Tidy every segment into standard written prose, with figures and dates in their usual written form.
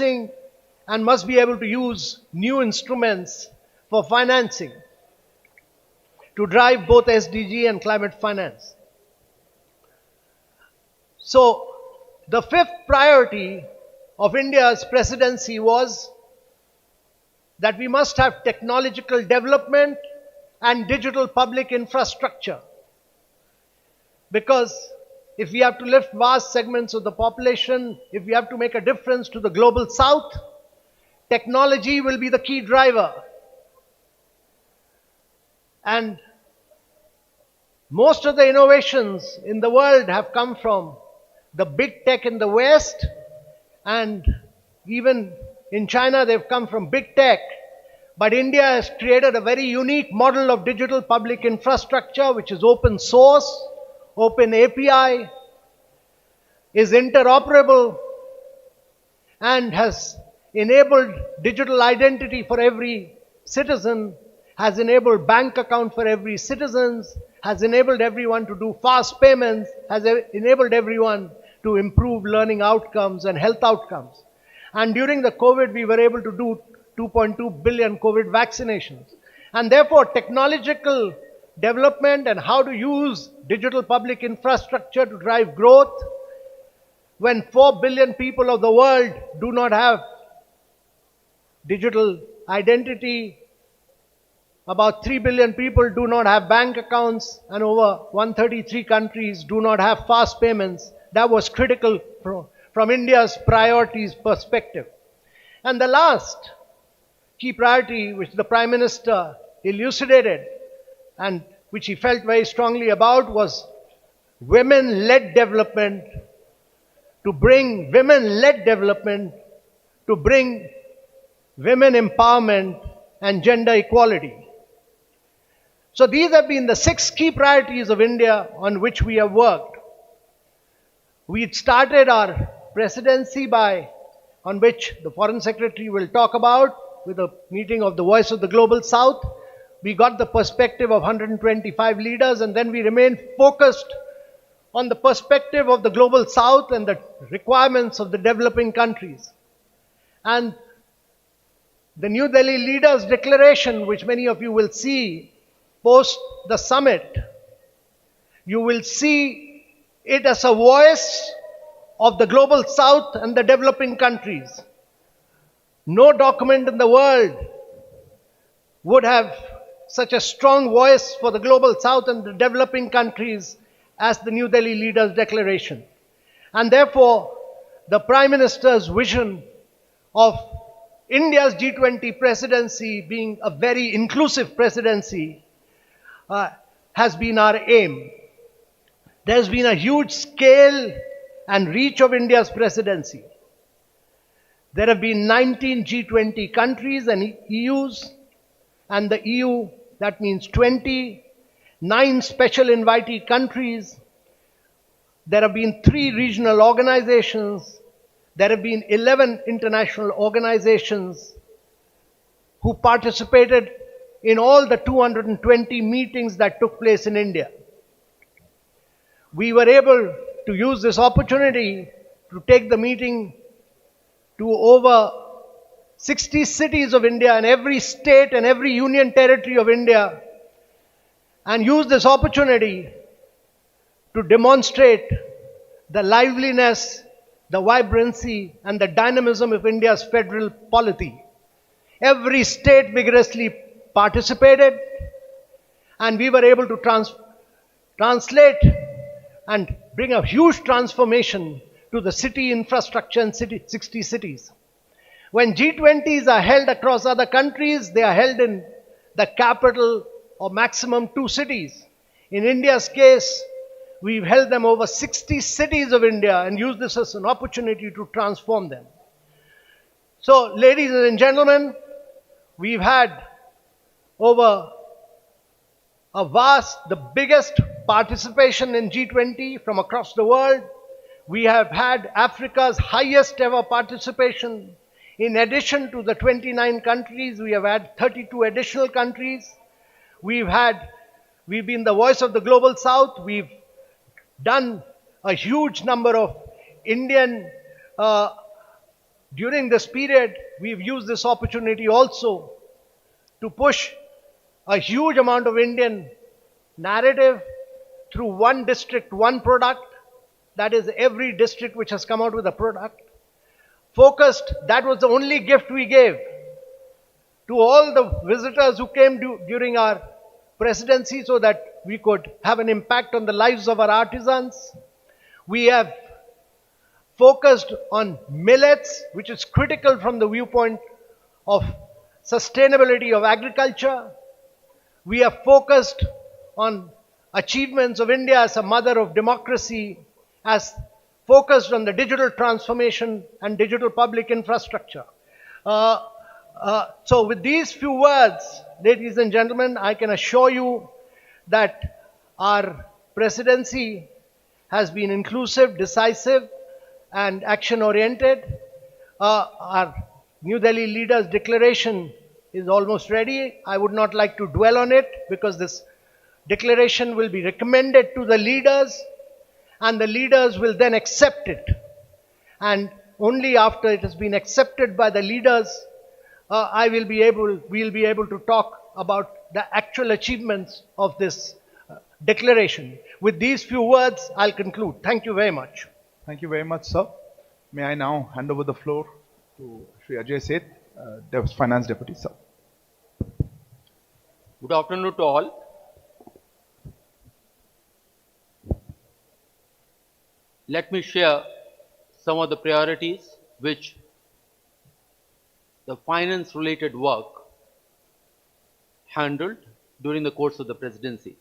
and must be able to use new instruments for financing to drive both SDG and climate finance. So, the fifth priority of India's presidency was that we must have technological development and digital public infrastructure. Because if we have to lift vast segments of the population, if we have to make a difference to the global south, technology will be the key driver. And most of the innovations in the world have come from the big tech in the West, and even in China they've come from big tech. But India has created a very unique model of digital public infrastructure, which is open source, open API, is interoperable, and has enabled digital identity for every citizen, has enabled bank account for every citizen, has enabled everyone to do fast payments, has enabled everyone to improve learning outcomes and health outcomes. And during the COVID, we were able to do 2.2 billion COVID vaccinations. And therefore, technological development and how to use digital public infrastructure to drive growth, when 4 billion people of the world do not have digital identity, about 3 billion people do not have bank accounts, and over 133 countries do not have fast payments. That was critical from India's priorities perspective. And the last key priority which the Prime Minister elucidated and which he felt very strongly about was women-led development, to bring women-led development, to bring women empowerment and gender equality. So these have been the 6 key priorities of India on which we have worked. We started our presidency on which the Foreign Secretary will talk about, with a meeting of the Voice of the Global South. We got the perspective of 125 leaders, and then we remained focused on the perspective of the Global South and the requirements of the developing countries. And the New Delhi Leaders' Declaration, which many of you will see post the summit, you will see it as a voice of the Global South and the developing countries. No document in the world would have such a strong voice for the Global South and the developing countries as the New Delhi Leaders' Declaration. And therefore, the Prime Minister's vision of India's G20 presidency being a very inclusive presidency has been our aim. There's been a huge scale and reach of India's presidency. There have been 19 G20 countries and EUs, and the EU, that means 20, 9 special invitee countries. There have been 3 regional organizations. There have been 11 international organizations who participated in all the 220 meetings that took place in India. We were able to use this opportunity to take the meeting to over 60 cities of India and every state and every union territory of India, and use this opportunity to demonstrate the liveliness, the vibrancy and the dynamism of India's federal polity. Every state vigorously participated, and we were able to translate and bring a huge transformation to the city infrastructure in 60 cities. When G20s are held across other countries, they are held in the capital or maximum 2 cities. In India's case, we've held them over 60 cities of India and used this as an opportunity to transform them. So, ladies and gentlemen, we've had over the biggest participation in G20 from across the world. We have had Africa's highest ever participation. In addition to the 29 countries, we have had 32 additional countries. We've been the voice of the Global South. We've done a huge number of Indian During this period, we've used this opportunity also to push a huge amount of Indian narrative through one district, one product. That is, every district which has come out with a product. Focused, that was the only gift we gave to all the visitors who came during our presidency so that we could have an impact on the lives of our artisans. We have focused on millets, which is critical from the viewpoint of sustainability of agriculture. We have focused on achievements of India as a mother of democracy, as focused on the digital transformation and digital public infrastructure. So with these few words, ladies and gentlemen, I can assure you that our presidency has been inclusive, decisive, and action-oriented. Our New Delhi leaders' declaration is almost ready. I would not like to dwell on it because this declaration will be recommended to the leaders and the leaders will then accept it. And only after it has been accepted by the leaders, we'll be able to talk about the actual achievements of this declaration. With these few words, I'll conclude. Thank you very much. Thank you very much, sir. May I now hand over the floor to Shri Ajay Seth, Finance Deputy, sir. Good afternoon to all. Let me share some of the priorities which the finance related work handled during the course of the presidency.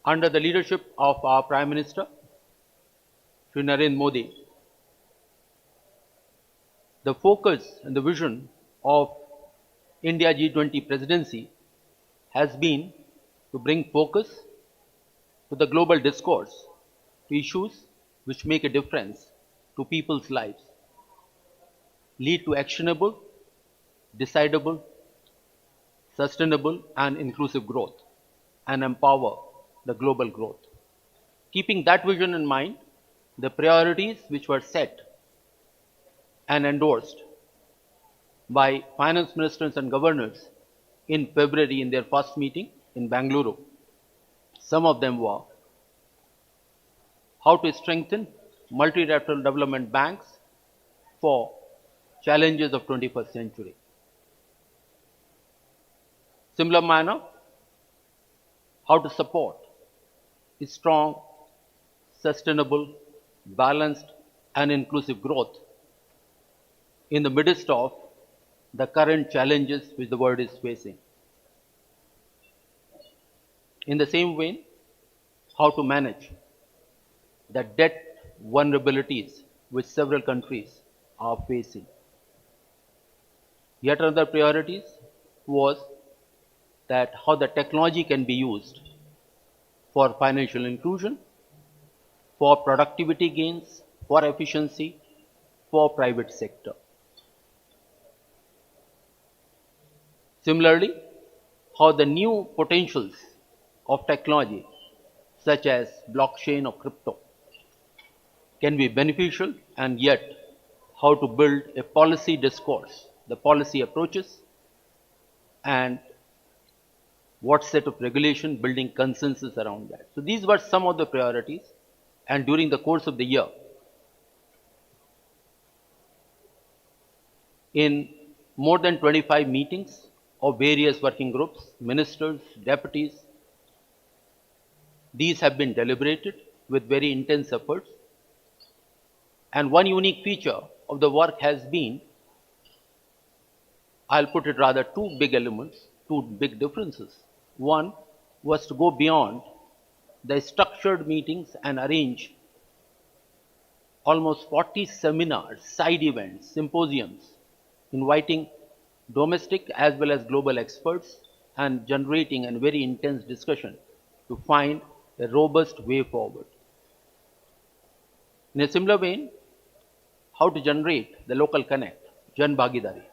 Under the leadership of our Prime Minister, Shri Narendra Modi, the focus and the vision of India G20 presidency has been to bring focus to the global discourse, to issues which make a difference to people's lives, lead to actionable, decidable, sustainable and inclusive growth, and empower the global growth. Keeping that vision in mind, the priorities which were set and endorsed by finance ministers and governors in February in their first meeting in Bangalore, some of them were how to strengthen multilateral development banks for challenges of 21st century. Similar manner, how to support a strong, sustainable, balanced and inclusive growth in the midst of the current challenges which the world is facing. In the same vein, how to manage the debt vulnerabilities which several countries are facing. Yet another priorities was that how the technology can be used for financial inclusion, for productivity gains, for efficiency, for private sector. Similarly, how the new potentials of technology such as blockchain or crypto can be beneficial, and yet how to build a policy discourse, the policy approaches, and what set of regulation building consensus around that. So these were some of the priorities, and during the course of the year, in more than 25 meetings of various working groups, ministers, deputies, these have been deliberated with very intense efforts. And one unique feature of the work has been, I'll put it rather two big elements, two big differences. One was to go beyond the structured meetings and arrange almost 40 seminars, side events, symposiums, inviting domestic as well as global experts and generating a very intense discussion to find a robust way forward. In a similar vein, how to generate the local connect, Jan Bhagidari.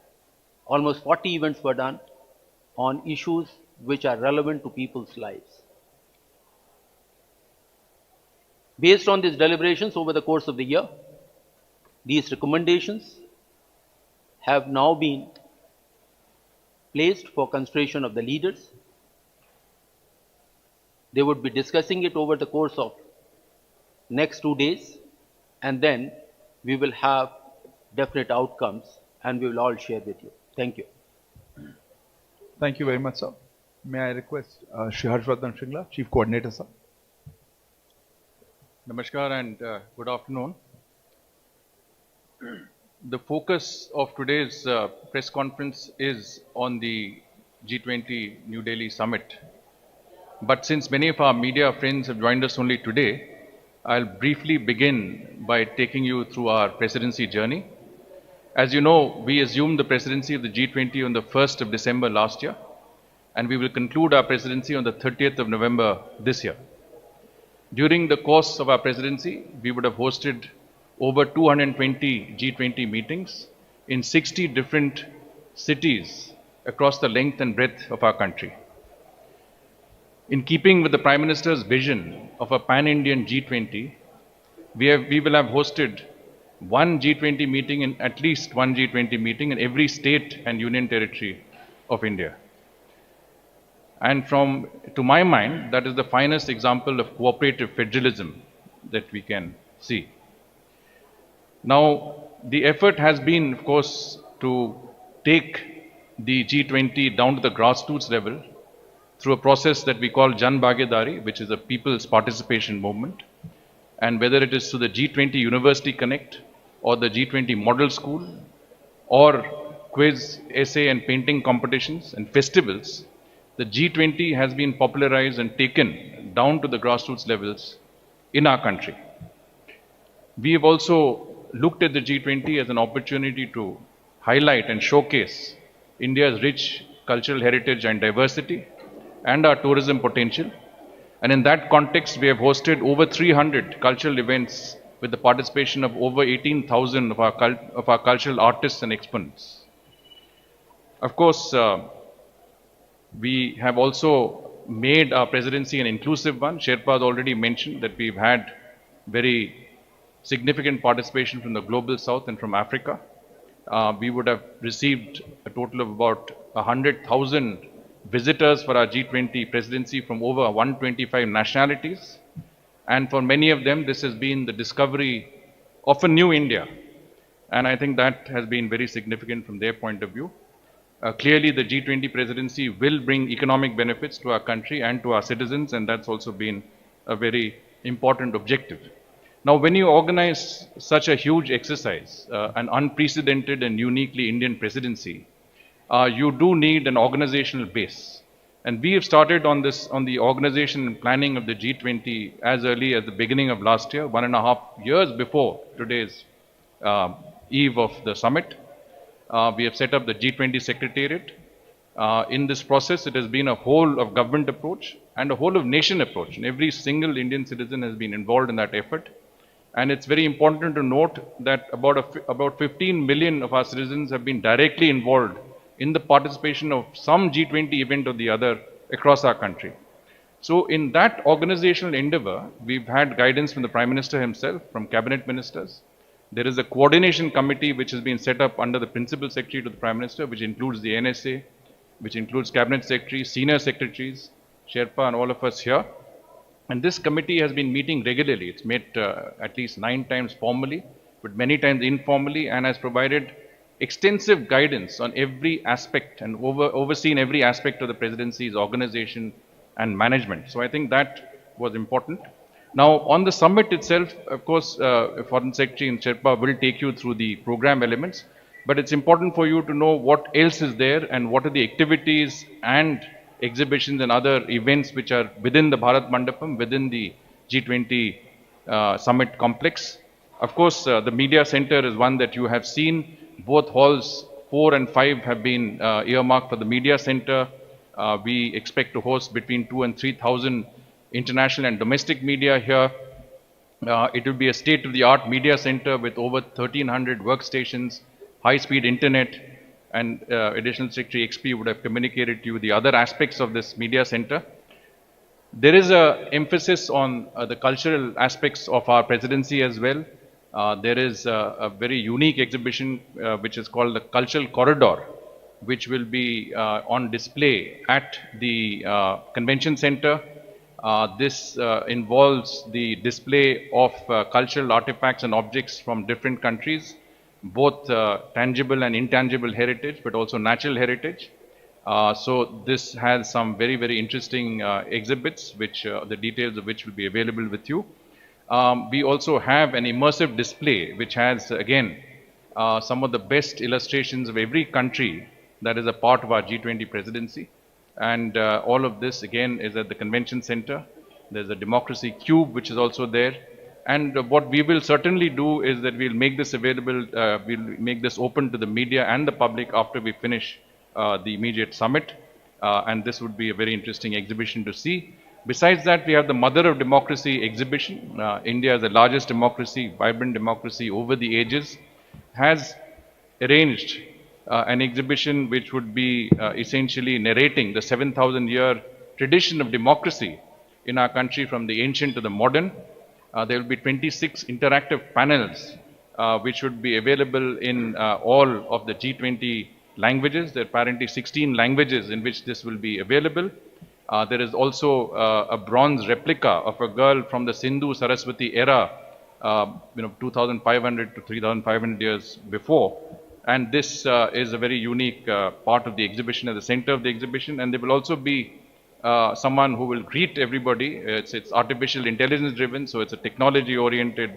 Almost 40 events were done on issues which are relevant to people's lives. Based on these deliberations over the course of the year, These recommendations have now been placed for consideration of the leaders. They would be discussing it over the course of next 2 days, and then we will have definite outcomes and we will all share with you. Thank you. Thank you very much, sir. May I request Shri Harshvardhan Shringla, Chief Coordinator, sir. Namaskar and good afternoon. The focus of today's press conference is on the G20 New Delhi summit. But since many of our media friends have joined us only today, I'll briefly begin by taking you through our presidency journey. As you know, we assumed the presidency of the G20 on the 1st of December last year, and we will conclude our presidency on the 30th of November this year. During the course of our presidency, we would have hosted over 220 G20 meetings in 60 different cities across the length and breadth of our country. In keeping with the Prime Minister's vision of a pan-Indian G20, we will have hosted one G20 meeting in at least one G20 meeting in every state and union territory of India. And to my mind, that is the finest example of cooperative federalism that we can see. Now, the effort has been, of course, to take the G20 down to the grassroots level through a process that we call Jan Bhagidari, which is a people's participation movement. And whether it is through the G20 University Connect or the G20 Model School or quiz, essay and painting competitions and festivals, the G20 has been popularized and taken down to the grassroots levels in our country. We have also looked at the G20 as an opportunity to highlight and showcase India's rich cultural heritage and diversity and our tourism potential. And in that context, we have hosted over 300 cultural events with the participation of over 18,000 of our cultural artists and exponents. Of course, we have also made our presidency an inclusive one. Sherpa already mentioned that we've had very significant participation from the Global South and from Africa. We would have received a total of about 100,000 visitors for our G20 presidency from over 125 nationalities. And for many of them, this has been the discovery of a new India. And I think that has been very significant from their point of view. Clearly, the G20 presidency will bring economic benefits to our country and to our citizens, and that's also been a very important objective. Now, when you organize such a huge exercise, an unprecedented and uniquely Indian presidency, you do need an organizational base. And we have started on the organization and planning of the G20 as early as the beginning of last year, 1.5 years before today's eve of the summit. We have set up the G20 Secretariat. In this process, it has been a whole of government approach and a whole of nation approach. And every single Indian citizen has been involved in that effort. And it's very important to note that about 15 million of our citizens have been directly involved in the participation of some G20 event or the other across our country. So in that organizational endeavor, we've had guidance from the Prime Minister himself, from cabinet ministers. There is a coordination committee which has been set up under the Principal Secretary to the Prime Minister, which includes the NSA, which includes cabinet secretaries, senior secretaries, Sherpa and all of us here. And this committee has been meeting regularly. It's met at least 9 times formally, but many times informally, and has provided extensive guidance on every aspect and overseen every aspect of the presidency's organization and management. So I think that was important. Now, on the summit itself, of course, Foreign Secretary and Sherpa will take you through the program elements, but it's important for you to know what else is there and what are the activities and exhibitions and other events which are within the Bharat Mandapam, within the G20 summit complex. Of course, the media center is one that you have seen. Both halls 4 and 5 have been earmarked for the media center. We expect to host between 2,000 and 3,000 international and domestic media here. It will be a state-of-the-art media center with over 1,300 workstations, high-speed internet, and Additional Secretary XP would have communicated to you the other aspects of this media center. There is an emphasis on the cultural aspects of our presidency as well. There is a very unique exhibition which is called the Cultural Corridor, which will be on display at the convention center. This involves the display of cultural artifacts and objects from different countries, both tangible and intangible heritage, but also natural heritage. So this has some very, very interesting exhibits, which the details of which will be available with you. We also have an immersive display, which has again some of the best illustrations of every country that is a part of our G20 presidency. And all of this again is at the convention center. There's a democracy cube which is also there. And what we will certainly do is that we'll make this available, we'll make this open to the media and the public after we finish the immediate summit. And this would be a very interesting exhibition to see. Besides that, we have the Mother of Democracy exhibition. India is the largest democracy, vibrant democracy over the ages, has arranged an exhibition which would be essentially narrating the 7,000-year tradition of democracy in our country from the ancient to the modern. There will be 26 interactive panels which would be available in all of the G20 languages. There are apparently 16 languages in which this will be available. There is also a bronze replica of a girl from the Sindhu Saraswati era, 2,500 to 3,500 years before. And this is a very unique part of the exhibition, at the center of the exhibition. And there will also be someone who will greet everybody. It's artificial intelligence driven, so it's a technology oriented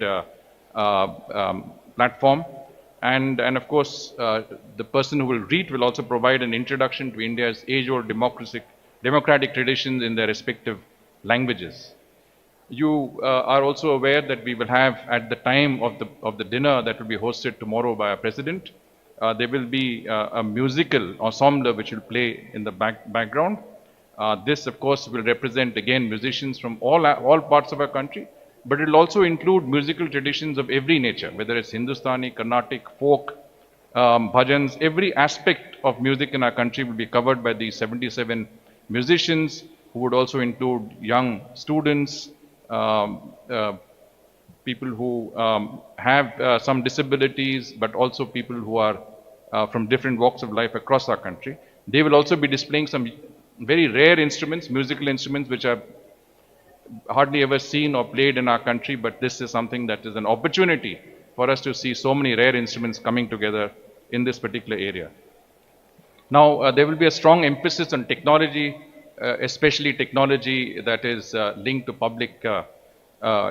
platform. And of course, the person who will greet will also provide an introduction to India's age-old democratic traditions in their respective languages. You are also aware that we will have, at the time of the dinner that will be hosted tomorrow by our president, there will be a musical ensemble which will play in the background. This, of course, will represent again musicians from all parts of our country, but it will also include musical traditions of every nature, whether it's Hindustani, Carnatic, folk, bhajans. Every aspect of music in our country will be covered by these 77 musicians, who would also include young students, people who have some disabilities, but also people who are from different walks of life across our country. They will also be displaying some very rare instruments, musical instruments, which are hardly ever seen or played in our country, but this is something that is an opportunity for us to see so many rare instruments coming together in this particular area. Now, there will be a strong emphasis on technology, especially technology that is linked to public,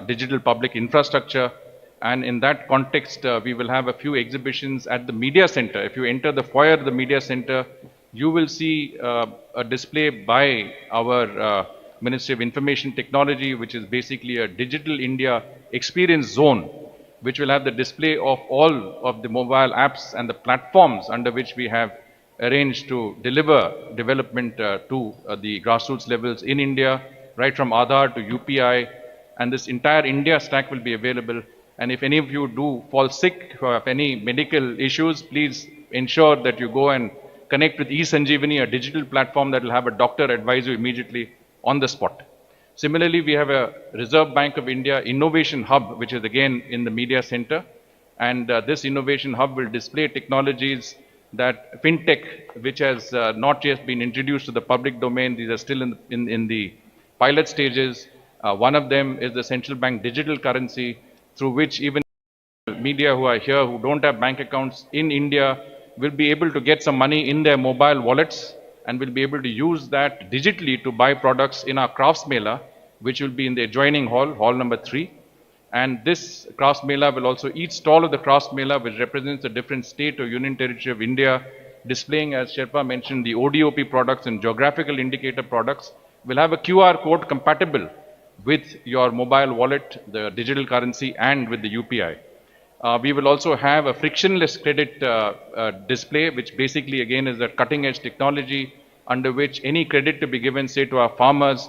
digital public infrastructure. And in that context, we will have a few exhibitions at the media center. If you enter the foyer of the media center, you will see a display by our Ministry of Information Technology, which is basically a Digital India Experience Zone, which will have the display of all of the mobile apps and the platforms under which we have arranged to deliver development to the grassroots levels in India, right from Aadhaar to UPI, and this entire India stack will be available. And if any of you do fall sick or have any medical issues, please ensure that you go and connect with eSanjeevani, a digital platform that will have a doctor advise you immediately on the spot. Similarly, we have a Reserve Bank of India Innovation Hub, which is again in the media center. And this Innovation Hub will display technologies that fintech, which has not yet been introduced to the public domain. These are still in the pilot stages. One of them is the central bank digital currency, through which even media who are here who don't have bank accounts in India will be able to get some money in their mobile wallets and will be able to use that digitally to buy products in our crafts mela, which will be in the adjoining hall, hall number 3. And this crafts mela will also, each stall of the crafts mela, which represents a different state or union territory of India, displaying, as Sherpa mentioned, the ODOP products and geographical indicator products, will have a QR code compatible with your mobile wallet, the digital currency, and with the UPI. We will also have a frictionless credit display, which basically again is a cutting edge technology under which any credit to be given, say to our farmers,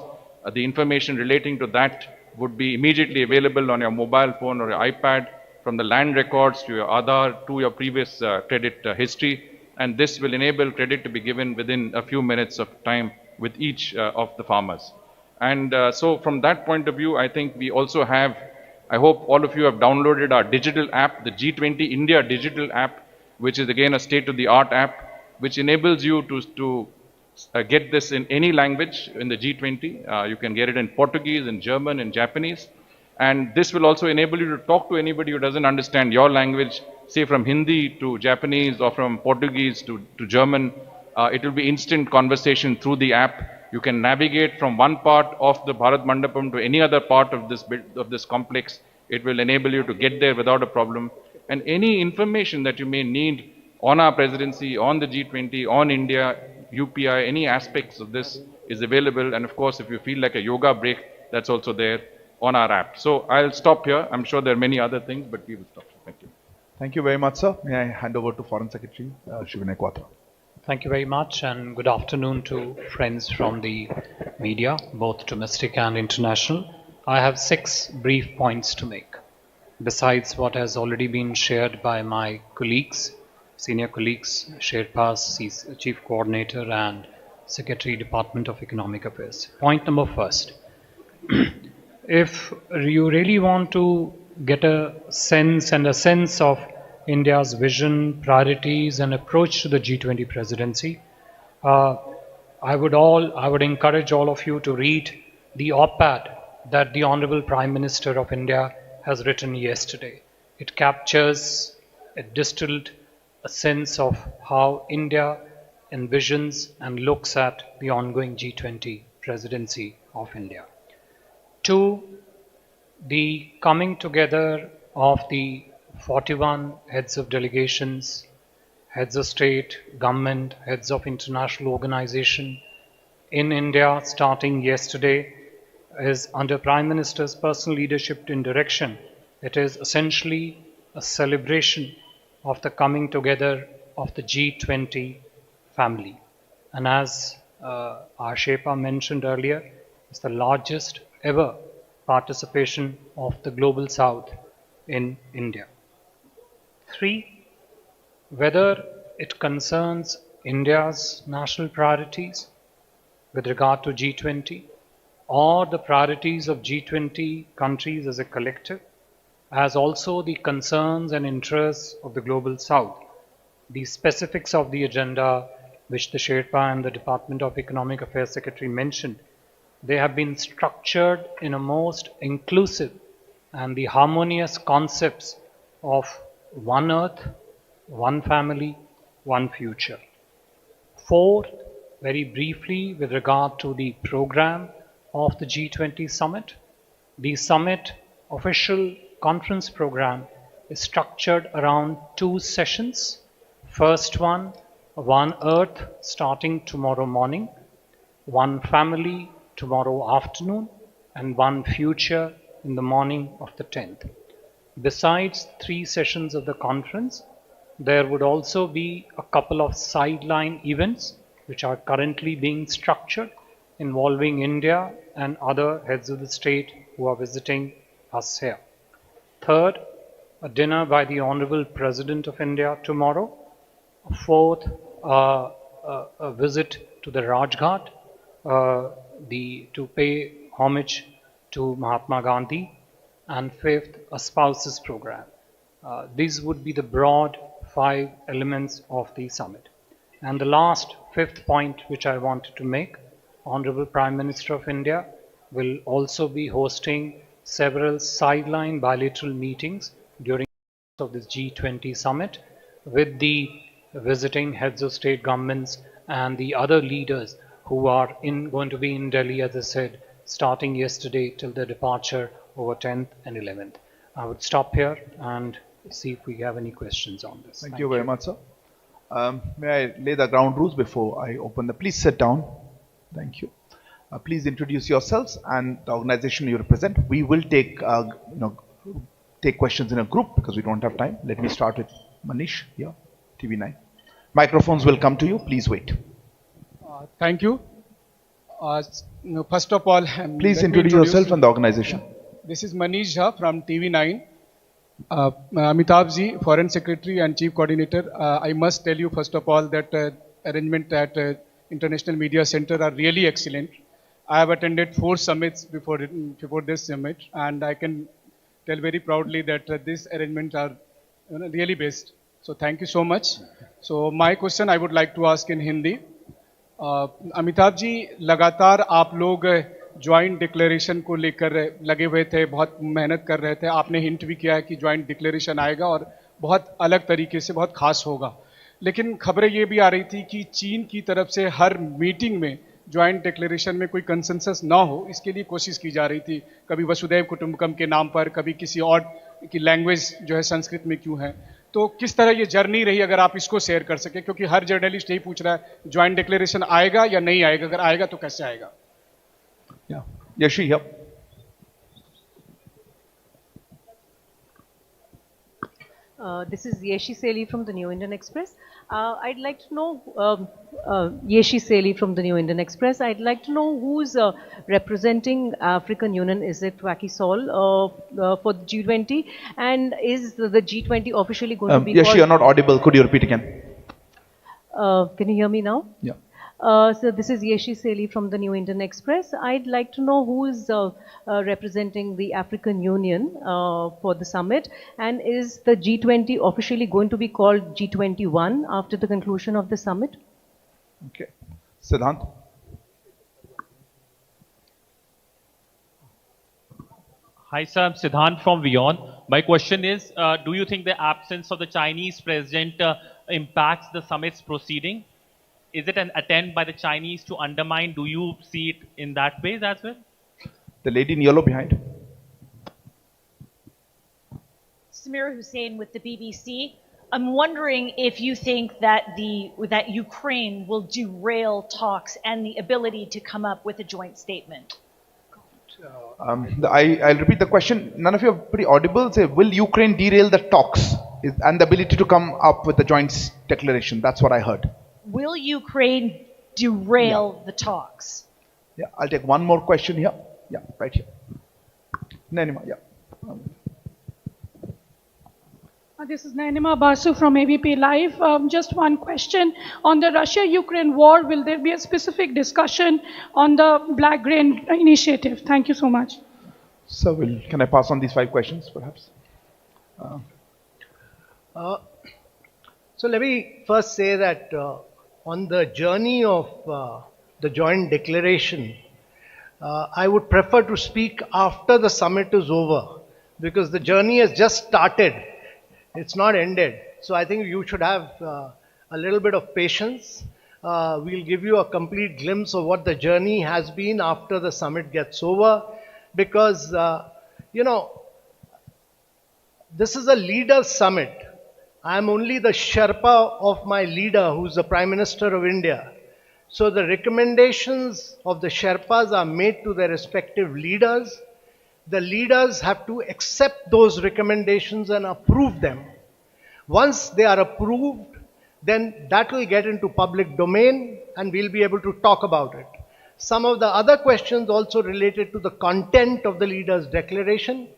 the information relating to that would be immediately available on your mobile phone or your iPad, from the land records to your Aadhaar to your previous credit history. And this will enable credit to be given within a few minutes of time with each of the farmers. And so from that point of view, I think we also have I hope all of you have downloaded our digital app, the G20 India digital app, which is again a state-of-the-art app, which enables you to get this in any language in the G20. You can get it in Portuguese, in German, in Japanese. And this will also enable you to talk to anybody who doesn't understand your language, say from Hindi to Japanese or from Portuguese to German. It will be instant conversation through the app. You can navigate from one part of the Bharat Mandapam to any other part of this complex. It will enable you to get there without a problem. And any information that you may need on our presidency, on the G20, on India, UPI, any aspects of this is available. And of course, if you feel like a yoga break, that's also there on our app. So I'll stop here. I'm sure there are many other things, but we will stop. Thank you. Thank you very much, sir. May I hand over to Foreign Secretary Shivinay Quatra. Thank you very much, and good afternoon to friends from the media, both domestic and international. I have 6 brief points to make, besides what has already been shared by my colleagues, senior colleagues, Sherpas, Chief Coordinator and Secretary, Department of Economic Affairs. Point number first. If you really want to get a sense of India's vision, priorities and approach to the G20 presidency, I would encourage all of you to read the op-ed that the Honorable Prime Minister of India has written yesterday. It captures, it distilled a sense of how India envisions and looks at the ongoing G20 presidency of India. 2, the coming together of the 41 heads of delegations, heads of state, government, heads of international organization in India starting yesterday is under Prime Minister's personal leadership and direction. It is essentially a celebration of the coming together of the G20 family. And as our Sherpa mentioned earlier, it's the largest ever participation of the Global South in India. 3, whether it concerns India's national priorities with regard to G20 or the priorities of G20 countries as a collective, as also the concerns and interests of the Global South. The specifics of the agenda which the Sherpa and the Department of Economic Affairs Secretary mentioned, they have been structured in a most inclusive and the harmonious concepts of one earth, one family, one future. 4, very briefly with regard to the program of the G20 summit. The summit official conference program is structured around 2 sessions. First one earth starting tomorrow morning, one family tomorrow afternoon, and one future in the morning of the 10th. Besides 3 sessions of the conference, there would also be a couple of sideline events which are currently being structured involving India and other heads of the state who are visiting us here. 3rd, a dinner by the Honorable President of India tomorrow. 4th, a visit to the Rajghat to pay homage to Mahatma Gandhi. And 5th, a spouses program. These would be the broad 5 elements of the summit. And the last 5th point which I wanted to make, Honorable Prime Minister of India will also be hosting several sideline bilateral meetings during of this G20 summit with the visiting heads of state governments and the other leaders who are going to be in Delhi, as I said, starting yesterday till their departure over 10th and 11th. I would stop here and see if we have any questions on this. Thank you very much, sir. May I lay the ground rules before I open the... Please sit down. Thank you. Please introduce yourselves and the organization you represent. We will take questions in a group because we don't have time. Let me start with Manish here, TV9. Microphones will come to you. Please wait. Thank you. First of all, please introduce yourself and the organization. This is Manish Jha from TV9. Amitabh ji, Foreign Secretary and Chief Coordinator. I must tell you first of all that arrangement at International Media Center are really excellent. I have attended 4 summits before this summit, and I can tell very proudly that these arrangements are really best. So thank you so much. So my question I would like to ask in Hindi. Amitabh ji, लगातार आप लोग joint declaration को लेकर लगे हुए थे, बहुत मेहनत कर रहे थे. आपने हिंट भी किया है कि ज्वाइंट डिक्लेरेशन आएगा और बहुत अलग तरीके से बहुत खास होगा. लेकिन खबरें ये भी आ रही थी कि चीन की तरफ से हर मीटिंग में ज्वाइंट डिक्लेरेशन में कोई कंसेंसस ना हो, इसके लिए कोशिश की जा रही थी. कभी वसुधैव कुटुंबकम के नाम पर, कभी किसी और की लैंग्वेज जो है संस्कृत में क्यों है. तो किस तरह ये जर्नी रही, अगर आप इसको शेयर कर सके, क्योंकि हर जर्नलिस्ट यही पूछ रहा है ज्वाइंट डिक्लेरेशन आएगा या नहीं आएगा, अगर आएगा तो कैसे आएगा. Yashi, yep. This is Yeshi Seli from the New Indian Express. I'd like to know, Yeshi Seli from the New Indian Express. I'd like to know who's representing African Union. Is it Wacky Sol for the G20? And is the G20 officially going to be Yashi, called... you're not audible. Could you repeat again? Can you hear me now? Yeah. So this is Yeshi Seli from the New Indian Express. I'd like to know who is representing the African Union for the summit, and is the G20 officially going to be called G21 after the conclusion of the summit? Okay. Siddhant? Hi sir, I'm Siddhant from Vion. My question is, do you think the absence of the Chinese president impacts the summit's proceeding? Is it an attempt by the Chinese to undermine? Do you see it in that way as well? The lady in yellow behind. Samira Hussain with the BBC. I'm wondering if you think that that Ukraine will derail talks and the ability to come up with a joint statement. I'll repeat the question. None of you are pretty audible. Say, will Ukraine derail the talks and the ability to come up with a joint declaration? That's what I heard. Will Ukraine derail the talks? Yeah, I'll take one more question here. Yeah, right here. Nainima, yeah. This is Nainima Basu from ABP Live. Just one question. On the Russia-Ukraine war, will there be a specific discussion on the Black Grain Initiative? Thank you so much. So, can I pass on these 5 questions, perhaps? So let me first say that on the journey of the joint declaration, I would prefer to speak after the summit is over, because the journey has just started. It's not ended. So I think you should have a little bit of patience. We'll give you a complete glimpse of what the journey has been after the summit gets over, because, this is a leaders' summit. I am only the Sherpa of my leader, who's the Prime Minister of India. So the recommendations of the Sherpas are made to their respective leaders. The leaders have to accept those recommendations and approve them. Once they are approved, then that will get into public domain and we'll be able to talk about it. Some of the other questions also related to the content of the leaders' declaration.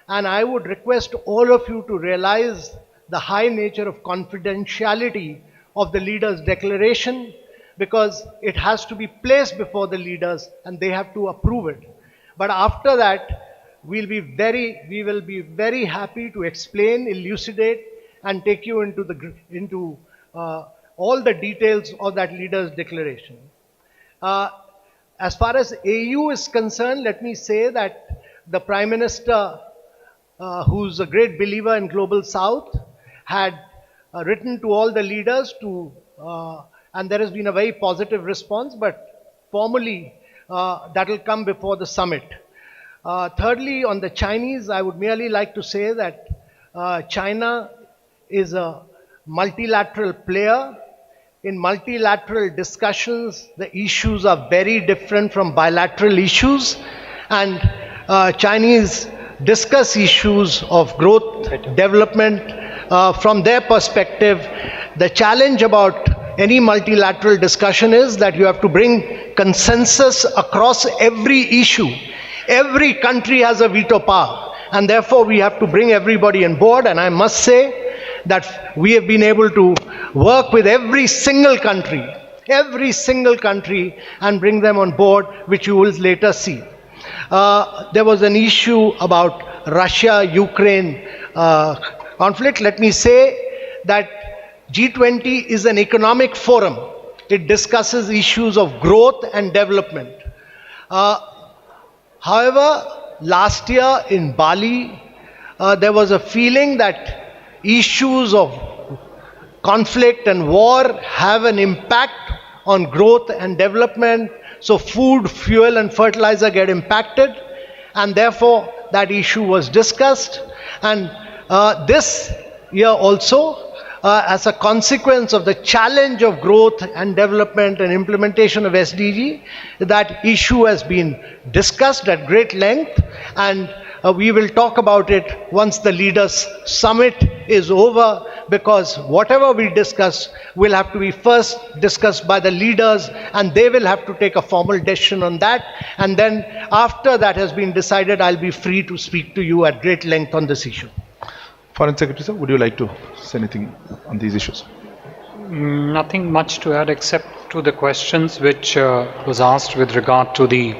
And I would request all of you to realize the high nature of confidentiality of the leaders' declaration, because it has to be placed before the leaders and they have to approve it. But after that, we will be very happy to explain, elucidate, and take you into all the details of that leaders' declaration. As far as AU is concerned, let me say that the Prime Minister, who's a great believer in Global South, had written to all the leaders and there has been a very positive response, but formally that will come before the summit. Thirdly, on the Chinese, I would merely like to say that China is a multilateral player. In multilateral discussions, the issues are very different from bilateral issues, and Chinese discuss issues of growth, development, from their perspective. The challenge about any multilateral discussion is that you have to bring consensus across every issue. Every country has a veto power, and therefore we have to bring everybody on board. And I must say that we have been able to work with every single country, and bring them on board, which you will later see. There was an issue about Russia-Ukraine conflict, let me say that G20 is an economic forum. It discusses issues of growth and development. However, last year in Bali, there was a feeling that issues of conflict and war have an impact on growth and development. So food, fuel and fertilizer get impacted, and therefore that issue was discussed. And this year also, as a consequence of the challenge of growth and development and implementation of SDG, that issue has been discussed at great length, and we will talk about it once the leaders summit is over, because whatever we discuss will have to be first discussed by the leaders, and they will have to take a formal decision on that. And then after that has been decided, I'll be free to speak to you at great length on this issue. Foreign Secretary, sir, would you like to say anything on these issues? Nothing much to add except to the questions which was asked with regard to the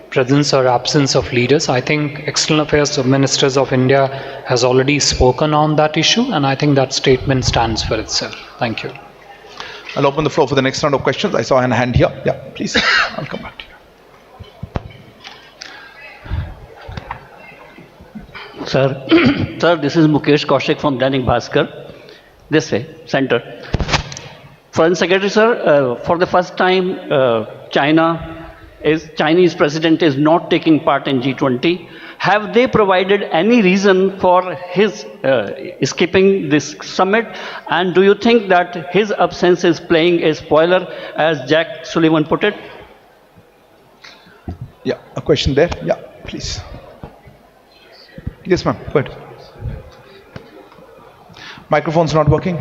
presence or absence of leaders. I think External Affairs Ministers of India has already spoken on that issue, and I think that statement stands for itself. Thank you. I'll open the floor for the next round of questions. I saw a hand here. Yeah, please. I'll come back to you. Sir, sir, this is Mukesh Kaushik from Dainik Bhaskar. This way, center. Foreign Secretary, sir, for the first time, Chinese president is not taking part in G20. Have they provided any reason for his skipping this summit? And do you think that his absence is playing a spoiler, as Jack Sullivan put it? Yeah, a question there. Yeah, please. Yes, ma'am. Go ahead. Microphone's not working.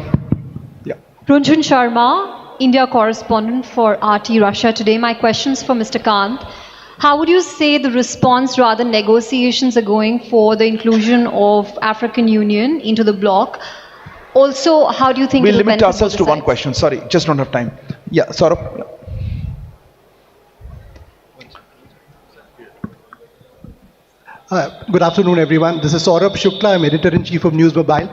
Yeah. Runjhun Sharma, India correspondent for RT Russia Today. My question's for Mr. Kant. How would you say the response, rather negotiations are going for the inclusion of African Union into the bloc? Also, how do you think we'll it will limit ourselves to one sides? question. Sorry, just don't have time. Yeah, Saurabh. Yeah. Good afternoon, everyone. This is Saurabh Shukla. I'm editor-in-chief of News Mobile.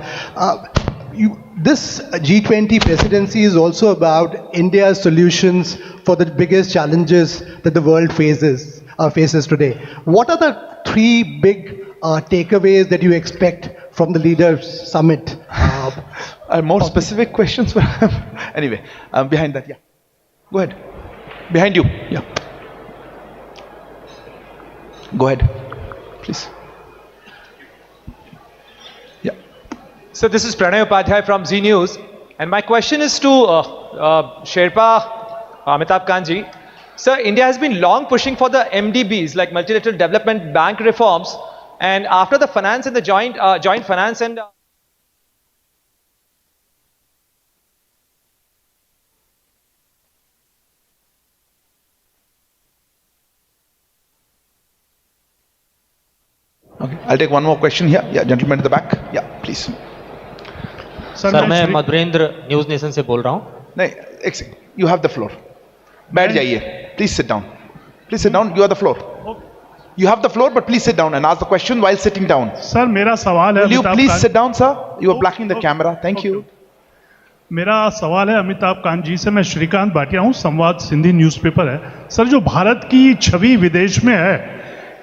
This G20 presidency is also about India's solutions for the biggest challenges that the world faces today. What are the three big takeaways that you expect from the Leaders Summit? More specific questions? Anyway, behind that, yeah. Go ahead. Behind you, yeah. Go ahead, please. Yeah. So this is Pranay Upadhyay from Z News, and my question is to Sherpa Amitabh Kantji. Sir, India has been long pushing for the MDBs, like multilateral development bank reforms, and after the finance and the joint finance and Okay, I'll take one more question here. Yeah, gentleman at the back. Yeah, please. Sir मैं Madhurendra news nation से बोल रहा हूँ. नहीं, you have the floor. बैठ जाइए. Please sit down. Please sit down. You have the floor. You have the floor, but please sit down and ask the question while sitting down. Sir मेरा सवाल है. Will you please sit down, sir? You are blocking the camera. Thank you. मेरा सवाल है अमिताभ कांत जी से. मैं श्रीकांत भाटिया हूँ, संवाद सिंधी न्यूज़पेपर है. सर जो भारत की छवि विदेश में है,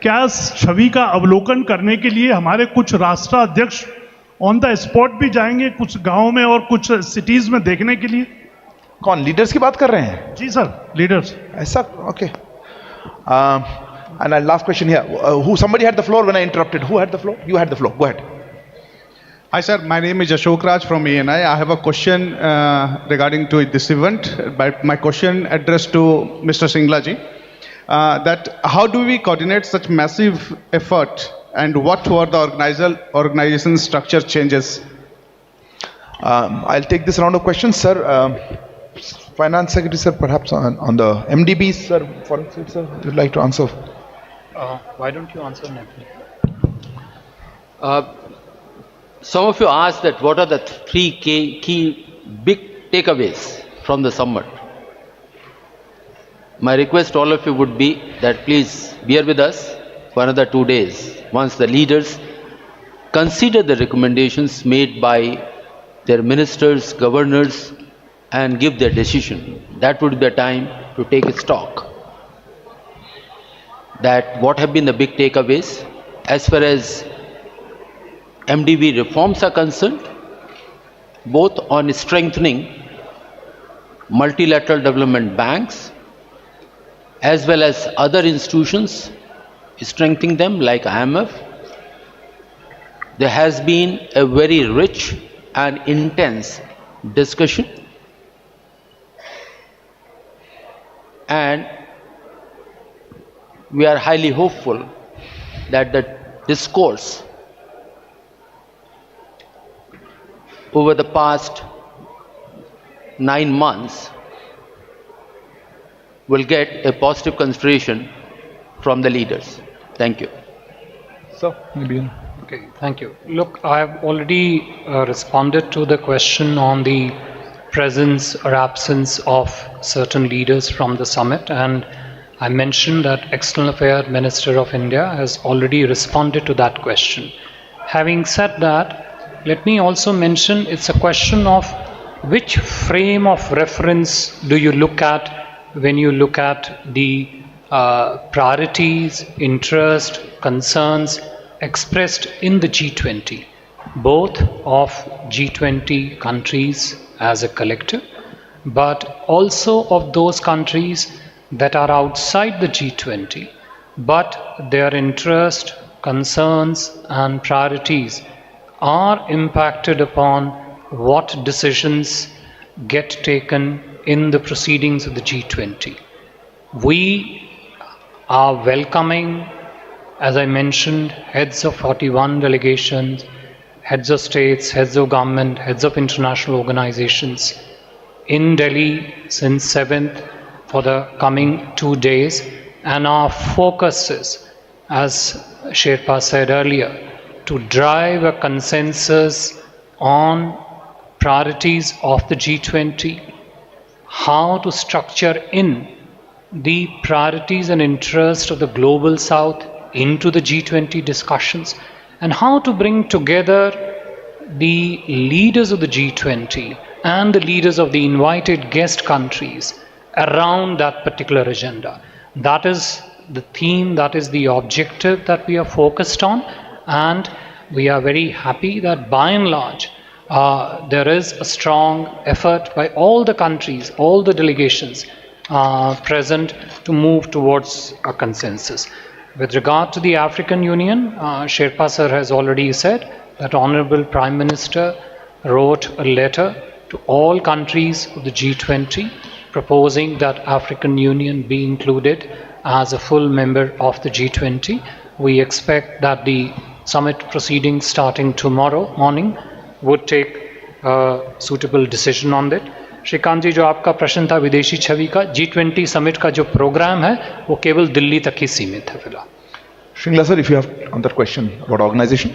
क्या छवि का अवलोकन करने के लिए हमारे कुछ राष्ट्राध्यक्ष ऑन द स्पॉट भी जाएंगे कुछ गांव में और कुछ सिटीज में देखने के लिए? कौन लीडर्स की बात कर रहे हैं? जी सर, लीडर्स. ऐसा? Okay. And last question here. Somebody had the floor when I interrupted. Who had the floor? You had the floor. Go ahead. Hi sir, my name is Ashok Raj from ANI. I have a question regarding to this event. But my question addressed to Mr. Singla ji. That how do we coordinate such massive effort, and what were the organization structure changes? I'll take this round of questions, sir. Finance Secretary, sir, perhaps on the MDBs, sir, Foreign Secretary, sir, you'd like to answer? Why don't you answer Nepal? Some of you asked that what are the three key big takeaways from the summit. My request to all of you would be that please bear with us for another 2 days. Once the leaders consider the recommendations made by their ministers, governors, and give their decision. That would be the time to take stock. That what have been the big takeaways as far as MDB reforms are concerned, both on strengthening multilateral development banks as well as other institutions, strengthening them like IMF. There has been a very rich and intense discussion, and we are highly hopeful that the discourse over the past 9 months will get a positive consideration from the leaders. Thank you. So, maybe. Okay, thank you. Look, I have already responded to the question on the presence or absence of certain leaders from the summit, and I mentioned that External Affairs Minister of India has already responded to that question. Having said that, let me also mention it's a question of which frame of reference do you look at when you look at the priorities, interest, concerns expressed in the G20, both of G20 countries as a collective, but also of those countries that are outside the G20, but their interest, concerns and priorities are impacted upon what decisions get taken in the proceedings of the G20. We are welcoming, as I mentioned, heads of 41 delegations, heads of states, heads of government, heads of international organizations in Delhi since 7th for the coming 2 days, and our focus is, as Sherpa said earlier, to drive a consensus on priorities of the G20, how to structure in the priorities and interests of the global south into the G20 discussions, and how to bring together the leaders of the G20 and the leaders of the invited guest countries around that particular agenda. That is the theme, that is the objective that we are focused on, and we are very happy that by and large there is a strong effort by all the countries, all the delegations present to move towards a consensus. With regard to the African Union, Sherpa sir has already said that Honorable Prime Minister wrote a letter to all countries of the G20 proposing that African Union be included as a full member of the G20. We expect that the summit proceedings starting tomorrow morning would take a suitable decision on it. Shrikant ji, जो आपका प्रश्न था विदेशी छवि का, G20 summit का जो programme है वो केवल दिल्ली तक ही सीमित है फिलहाल. Shringla sir, if you have on that question about organization.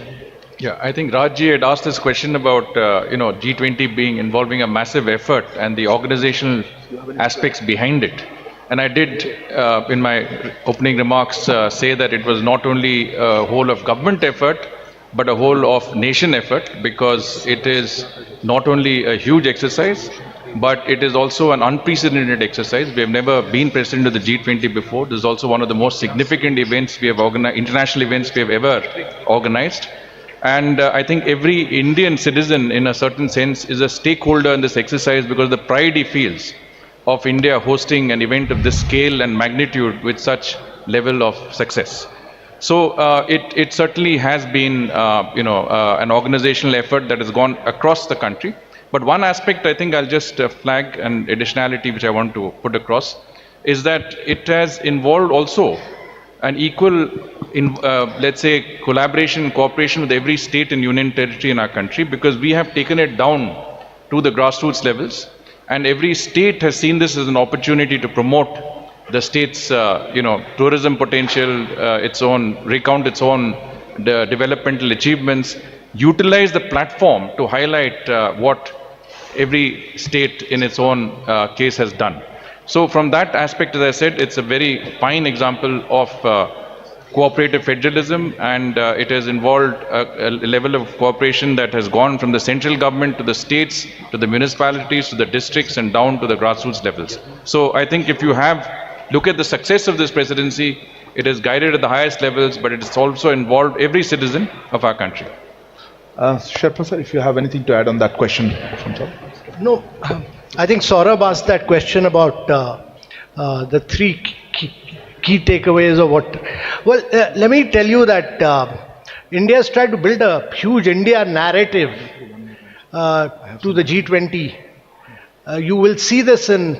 Yeah, I think Rajji had asked this question about G20 being involving a massive effort and the organizational aspects behind it. And I did, in my opening remarks, say that it was not only a whole of government effort, but a whole of nation effort, because it is not only a huge exercise, but it is also an unprecedented exercise. We have never been president of the G20 before. This is also one of the most significant events we have organized, international events we have ever organized. And I think every Indian citizen, in a certain sense, is a stakeholder in this exercise because of the pride he feels of India hosting an event of this scale and magnitude with such level of success. So it certainly has been, an organizational effort that has gone across the country. But one aspect I think I'll just flag, and additionality which I want to put across, is that it has involved also an equal, let's say, collaboration, cooperation with every state and union territory in our country, because we have taken it down to the grassroots levels, and every state has seen this as an opportunity to promote the state's, tourism potential, recount its own developmental achievements, utilize the platform to highlight what every state in its own case has done. So from that aspect, as I said, it's a very fine example of cooperative federalism, and it has involved a level of cooperation that has gone from the central government to the states, to the municipalities, to the districts, and down to the grassroots levels. So I think if you look at the success of this presidency, it is guided at the highest levels, but it has also involved every citizen of our country. Sherpa sir, if you have anything to add on that question. No, I think Saurabh asked that question about the three key takeaways of what. Well, let me tell you that India has tried to build a huge India narrative to the G20. You will see this in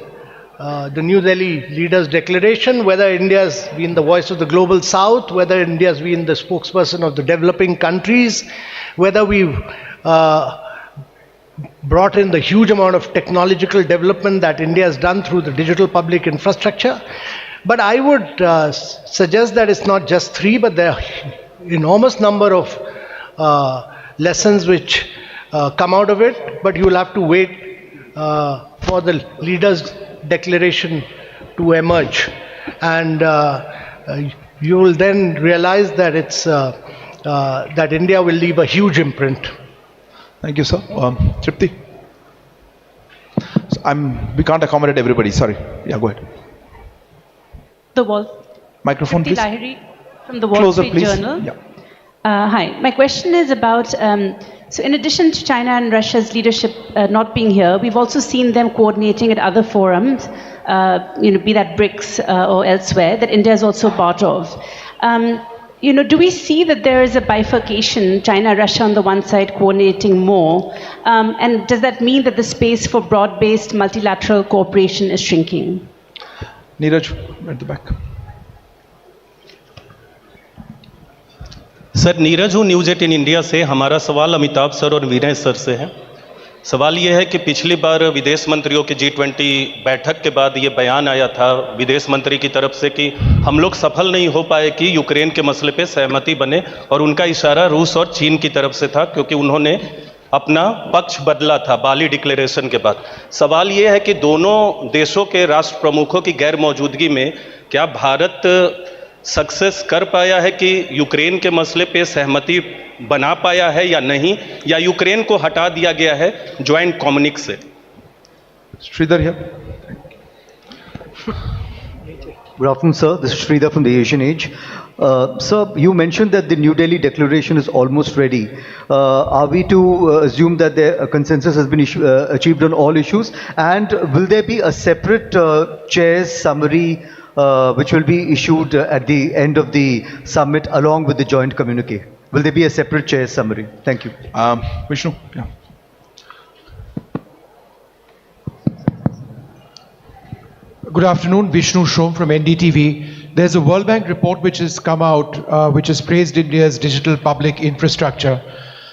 the New Delhi Leaders' Declaration, whether India has been the voice of the global south, whether India has been the spokesperson of the developing countries, whether we've brought in the huge amount of technological development that India has done through the digital public infrastructure. But I would suggest that it's not just three, but there are enormous number of lessons which come out of it, but you will have to wait for the Leaders' Declaration to emerge. And you will then realize that it's that India will leave a huge imprint. Thank you, sir. Tripti? So we can't accommodate everybody, sorry. Yeah, go ahead. The Wall. Microphone, please. Lahiri from the Wall Closer, Street please. Journal. Yeah. Hi, my question is about, so in addition to China and Russia's leadership not being here, we've also seen them coordinating at other forums, be that BRICS or elsewhere, that India is also part of. Do we see that there is a bifurcation, China, Russia on the one side coordinating more? And does that mean that the space for broad-based multilateral cooperation is shrinking? Neeraj, at the back. Sir Neeraj हूँ news 18 India से। हमारा सवाल Amitabh sir और Virendra sir से है। सवाल ये है कि पिछली बार विदेश मंत्रियों की G20 बैठक के बाद ये बयान आया था विदेश मंत्री की तरफ से कि हम लोग सफल नहीं हो पाए कि यूक्रेन के मसले पे सहमति बने, और उनका इशारा रूस और चीन की तरफ से था क्योंकि उन्होंने अपना पक्ष बदला था बाली डिक्लेरेशन के बाद। सवाल ये है कि दोनों देशों के राष्ट्र प्रमुखों की गैर मौजूदगी में क्या भारत सक्सेस कर पाया है कि यूक्रेन के मसले पे सहमति बना पाया है या नहीं, या यूक्रेन को हटा दिया गया है ज्वाइंट कम्युनिक से? Sridhar here. Good afternoon, sir. This is Sridhar from the Asian Age. Sir, you mentioned that the New Delhi Declaration is almost ready. Are we to assume that the consensus has been achieved on all issues? And will there be a separate chair's summary which will be issued at the end of the summit along with the joint communique? Will there be a separate chair's summary? Thank you. Vishnu? Yeah. Good afternoon, Vishnu Shom from NDTV. There's a World Bank report which has come out which has praised India's digital public infrastructure.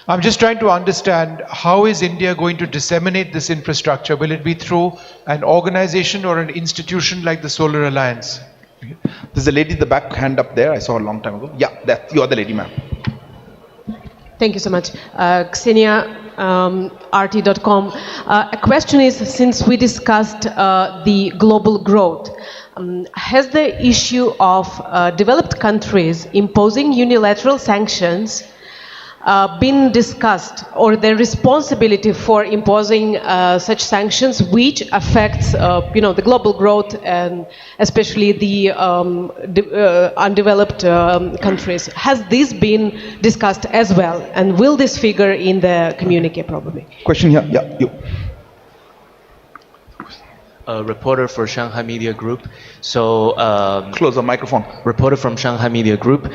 I'm just trying to understand, how is India going to disseminate this infrastructure? Will it be through an organization or an institution like the Solar Alliance? There's a lady in the back, hand up there. I saw a long time ago. Yeah, you are the lady, ma'am. Thank you so much. Ksenia, RT.com. A question is, since we discussed the global growth, has the issue of developed countries imposing unilateral sanctions been discussed, or their responsibility for imposing such sanctions which affects the global growth and especially the undeveloped countries? Has this been discussed as well, and will this figure in the communique probably? Question here. Yeah, you. A reporter for Shanghai Media Group. So close the microphone. Reporter from Shanghai Media Group.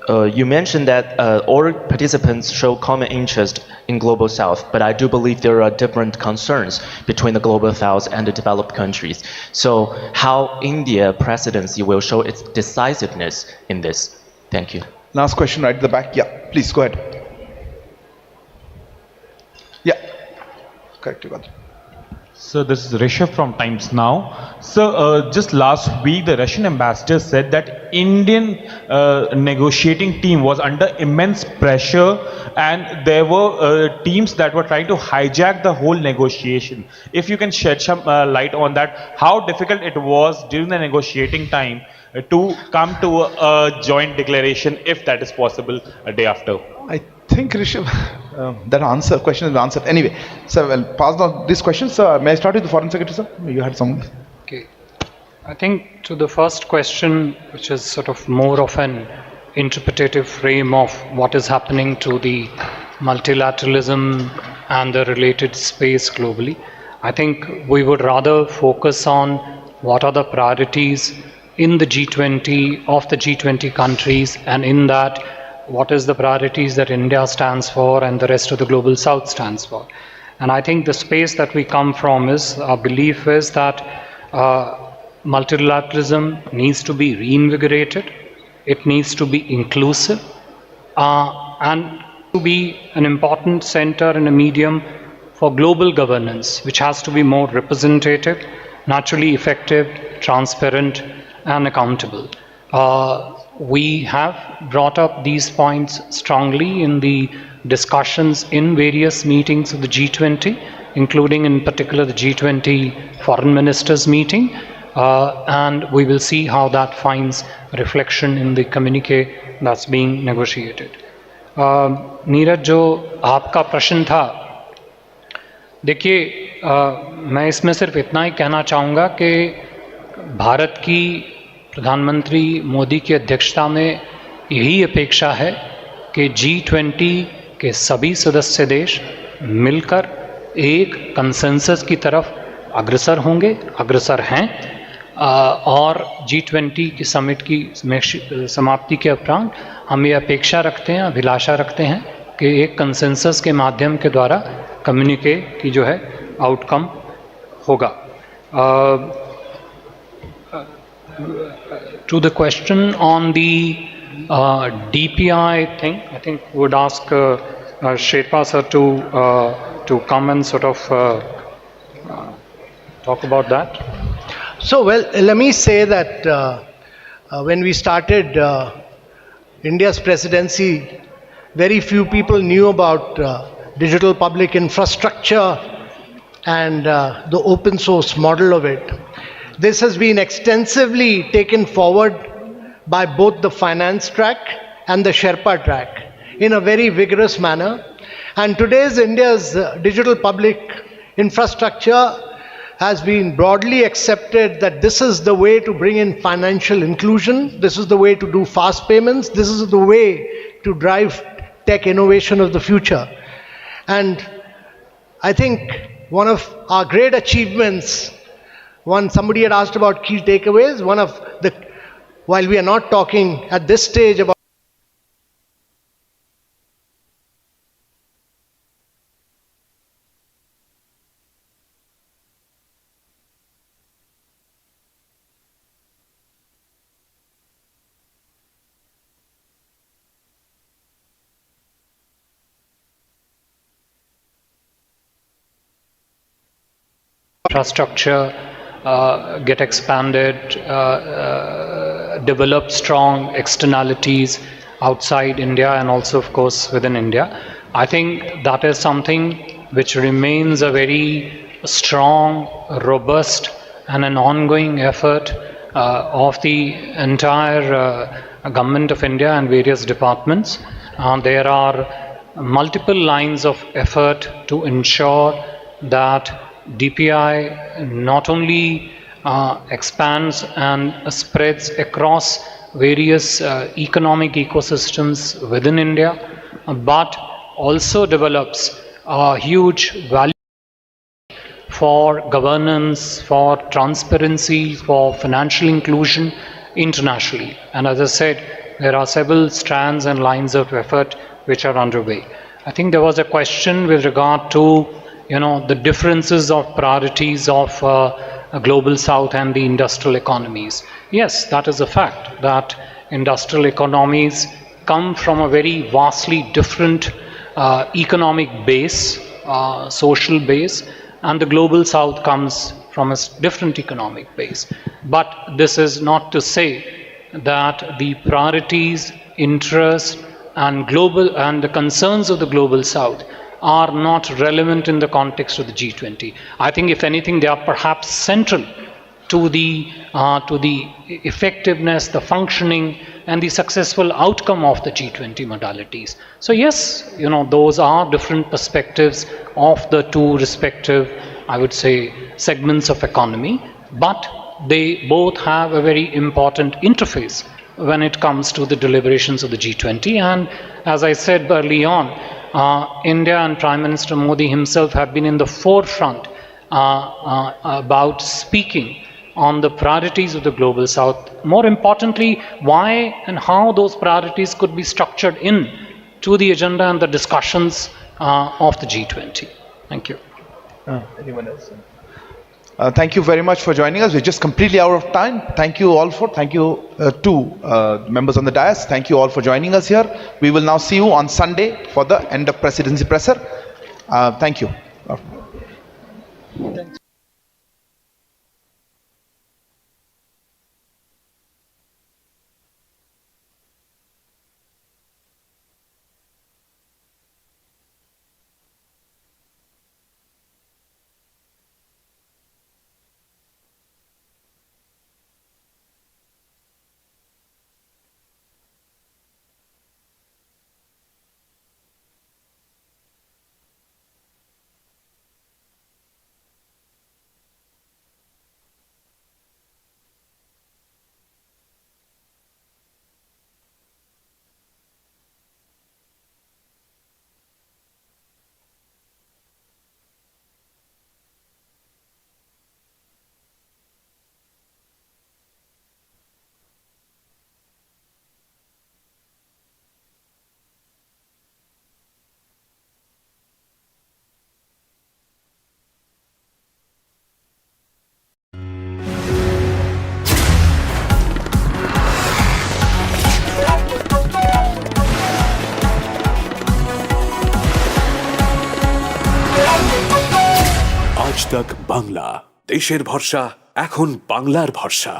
You mentioned that all participants show common interest in Global South, but I do believe there are different concerns between the Global South and the developed countries. So how India presidency will show its decisiveness in this? Thank you. Last question right at the back. Yeah, please go ahead. Yeah, correct, you got it. So this is Rishabh from Times Now. So just last week, the Russian ambassador said that Indian negotiating team was under immense pressure, and there were teams that were trying to hijack the whole negotiation. If you can shed some light on that, how difficult it was during the negotiating time to come to a joint declaration, if that is possible, a day after? I think Rishabh, that question is answered. Anyway, sir, I'll pass on this question. Sir, may I start with the Foreign Secretary, sir? You had some. Okay. I think to the first question, which is sort of more of an interpretative frame of what is happening to the multilateralism and the related space globally, I think we would rather focus on what are the priorities in the G20, of the G20 countries, and in that, what is the priorities that India stands for and the rest of the global south stands for. And I think the space that we come from is, our belief is that multilateralism needs to be reinvigorated, it needs to be inclusive, and to be an important center and a medium for global governance, which has to be more representative, naturally effective, transparent, and accountable. We have brought up these points strongly in the discussions in various meetings of the G20, including in particular the G20 foreign ministers meeting, and we will see how that finds reflection in the communique that's being negotiated. Neeraj, जो आपका प्रश्न था, देखिए, मैं इसमें सिर्फ इतना ही कहना चाहूँगा कि भारत की प्रधानमंत्री मोदी की अध्यक्षता में यही अपेक्षा है कि G20 के सभी सदस्य देश मिलकर एक कंसेंसस की तरफ अग्रसर होंगे, अग्रसर हैं, और G20 की समिट की समाप्ति के उपरांत हम ये अपेक्षा रखते हैं, अभिलाषा रखते हैं कि एक कंसेंसस के माध्यम के द्वारा कम्युनिके की जो है आउटकम होगा. To the question on the DPI thing, I think we would ask Sherpa sir to come and sort of talk about that. So, well, let me say that when we started India's presidency, very few people knew about digital public infrastructure and the open source model of it. This has been extensively taken forward by both the finance track and the Sherpa track in a very vigorous manner. And today's India's digital public infrastructure has been broadly accepted that this is the way to bring in financial inclusion, this is the way to do fast payments, this is the way to drive tech innovation of the future. And I think one of our great achievements, somebody had asked about key takeaways, while we are not talking at this stage about infrastructure get expanded, develop strong externalities outside India and also of course within India. I think that is something which remains a very strong, robust and an ongoing effort of the entire government of India and various departments. There are multiple lines of effort to ensure that DPI not only expands and spreads across various economic ecosystems within India, but also develops a huge value for governance, for transparency, for financial inclusion internationally. And as I said, there are several strands and lines of effort which are underway. I think there was a question with regard to the differences of priorities of global south and the industrial economies. Yes, that is a fact, that industrial economies come from a very vastly different economic base, social base, and the global south comes from a different economic base. But this is not to say that the priorities, interests, and the concerns of the global south are not relevant in the context of the G20. I think if anything, they are perhaps central to the effectiveness, the functioning, and the successful outcome of the G20 modalities. So yes, those are different perspectives of the two respective, I would say, segments of economy, but they both have a very important interface when it comes to the deliberations of the G20. And as I said early on, India and Prime Minister Modi himself have been in the forefront about speaking on the priorities of the Global South. More importantly, why and how those priorities could be structured in to the agenda and the discussions of the G20. Thank you. Anyone else? Thank you very much for joining us. We're just completely out of time. Thank you all thank you to members on the dais. Thank you all for joining us here. We will now see you on Sunday for the end of presidency presser. Thank you. Thanks. আজ তাক বাংলা, দেশের ভরসা এখন বাংলার ভরসা।